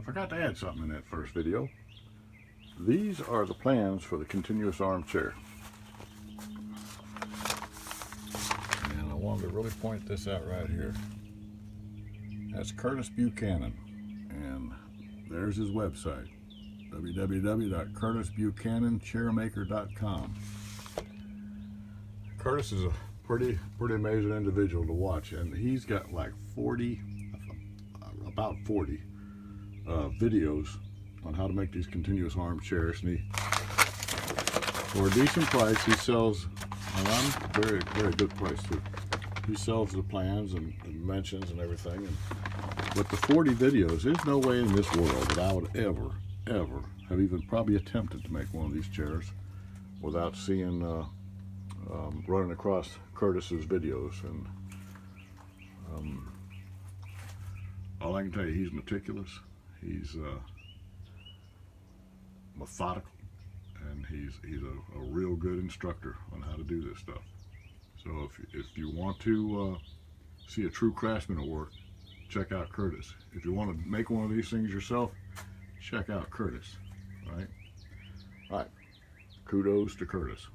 I forgot to add something in that first video. These are the plans for the continuous armchair. And I wanted to really point this out right here. That's Curtis Buchanan. And there's his website, www.curtisbuchananchairmaker.com. Curtis is a pretty amazing individual to watch, and he's got like about 40 videos on how to make these continuous armchairs, and for a decent price he sells, and I'm very good price too. He sells the plans and dimensions and everything, and with the 40 videos, there's no way in this world that I would ever have even probably attempted to make one of these chairs without seeing running across Curtis's videos. And all I can tell you, he's meticulous, he's methodical, and he's a real good instructor on how to do this stuff. So if you want to see a true craftsman at work, check out Curtis. If you want to make one of these things yourself, check out Curtis. All right. Kudos to Curtis.